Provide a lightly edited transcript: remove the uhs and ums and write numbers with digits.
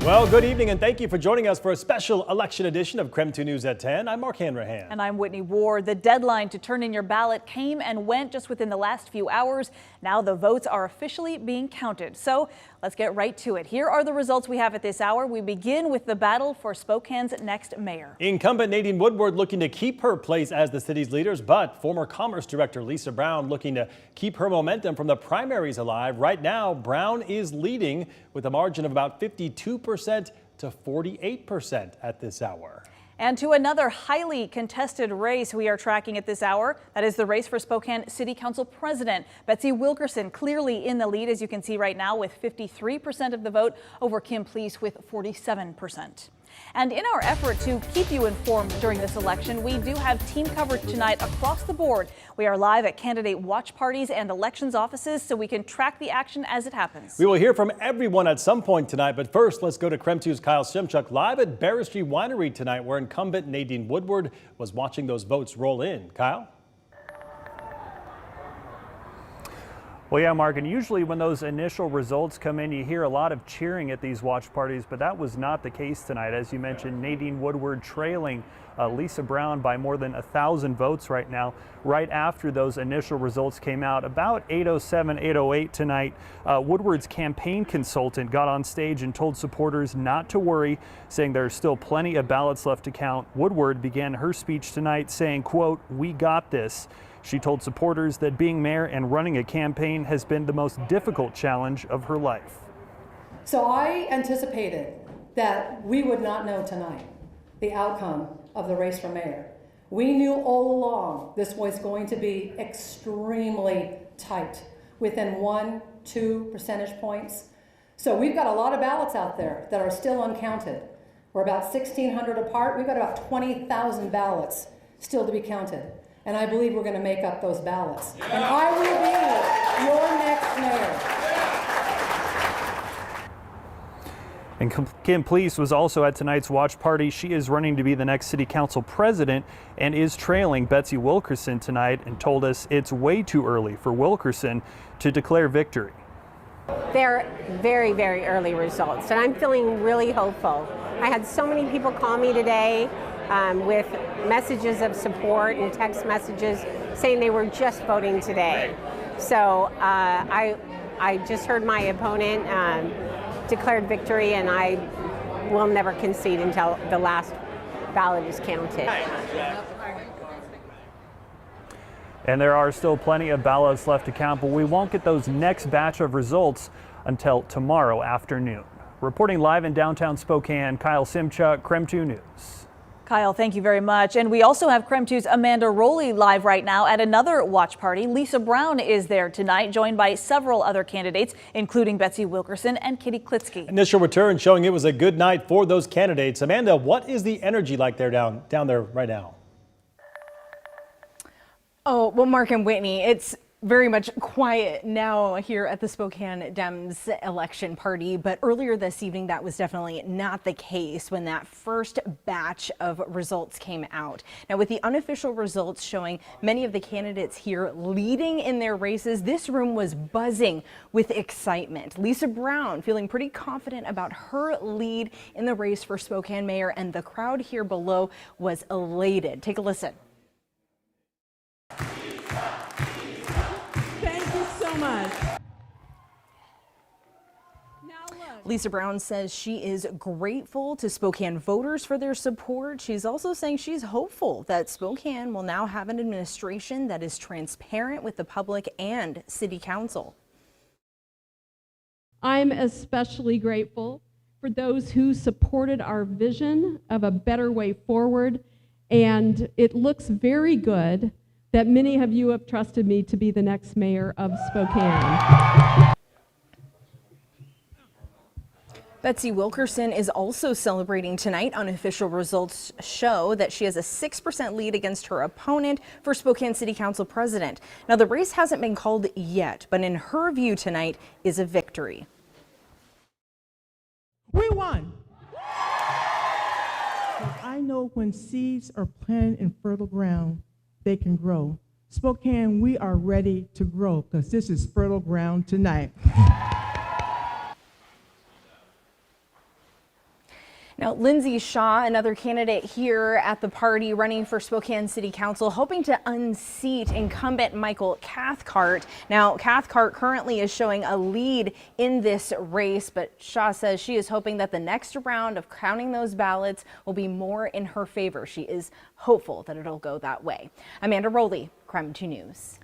Well, good evening and thank you for joining us for a special election edition of KREM 2 News at 10. I'm Mark Hanrahan. And I'm Whitney Ward. The deadline to turn in your ballot came and went just within the last few hours. Now the votes are officially being counted. So let's get right to it. Here are the results we have at this hour. We begin with the battle for Spokane's next mayor. Incumbent Nadine Woodward looking to keep her place as the city's leaders, but former Commerce Director Lisa Brown looking to keep her momentum from the primaries alive. Right now, Brown is leading with a margin of about 52% to 48% at this hour. And to another highly contested race we are tracking at this hour. That is the race for Spokane City Council President. Betsy Wilkerson clearly in the lead, as you can see right now, with 53% of the vote over Kim Please with 47%. And in our effort to keep you informed during this election, we do have team coverage tonight across the board. We are live at candidate watch parties and elections offices so we can track the action as it happens. We will hear from everyone at some point tonight, but first let's go to KREM 2's Kyle Simchuk live at Barrow Street Winery tonight, where incumbent Nadine Woodward was watching those votes roll in. Kyle? Well, yeah, Mark, and usually when those initial results come in, you hear a lot of cheering at these watch parties, but that was not the case tonight. As you mentioned, Nadine Woodward trailing Lisa Brown by more than 1,000 votes right now. Right after those initial results came out, about 8:07, 8:08 tonight, Woodward's campaign consultant got on stage and told supporters not to worry, saying there's still plenty of ballots left to count. Woodward began her speech tonight saying, quote, "We got this." She told supporters that being mayor and running a campaign has been the most difficult challenge of her life. So I anticipated that we would not know tonight the outcome of the race for mayor. We knew all along this was going to be extremely tight, within 1-2 percentage points. So we've got a lot of ballots out there that are still uncounted. We're about 1,600 apart. We've got about 20,000 ballots still to be counted. And I believe we're going to make up those ballots. And I will be your next mayor. And Kim Please was also at tonight's watch party. She is running to be the next city council president and is trailing Betsy Wilkerson tonight, and told us it's way too early for Wilkerson to declare victory. They're very, very early results, and I'm feeling really hopeful. I had so many people call me today with messages of support and text messages saying they were just voting today. So I just heard my opponent declared victory, and I will never concede until the last ballot is counted. And there are still plenty of ballots left to count, but we won't get those next batch of results until tomorrow afternoon. Reporting live in downtown Spokane, Kyle Simchuk, KREM 2 News. Kyle, thank you very much. And we also have KREM 2's Amanda Rowley live right now at another watch party. Lisa Brown is there tonight, joined by several other candidates, including Betsy Wilkerson and Kitty Klitsky. Initial return showing it was a good night for those candidates. Amanda, what is the energy like there down there right now? Oh, well, Mark and Whitney, it's very much quiet now here at the Spokane Dems election party, but earlier this evening that was definitely not the case when that first batch of results came out. Now, with the unofficial results showing many of the candidates here leading in their races, this room was buzzing with excitement. Lisa Brown feeling pretty confident about her lead in the race for Spokane Mayor, and the crowd here below was elated. Take a listen. Much. Lisa Brown says she is grateful to Spokane voters for their support. She's also saying she's hopeful that Spokane will now have an administration that is transparent with the public and city council. I'm especially grateful for those who supported our vision of a better way forward, and it looks very good that many of you have trusted me to be the next mayor of Spokane. Betsy Wilkerson is also celebrating tonight. Unofficial results show that she has a 6% lead against her opponent for Spokane City Council president. Now, the race hasn't been called yet, but in her view tonight is a victory. We won! I know when seeds are planted in fertile ground, they can grow. Spokane, we are ready to grow because this is fertile ground tonight. Now, Lindsay Shaw, another candidate here at the party running for Spokane City Council, hoping to unseat incumbent Michael Cathcart. Now, Cathcart currently is showing a lead in this race, but Shaw says she is hoping that the next round of counting those ballots will be more in her favor. She is hopeful that it'll go that way. Amanda Rowley, Crime 2 News.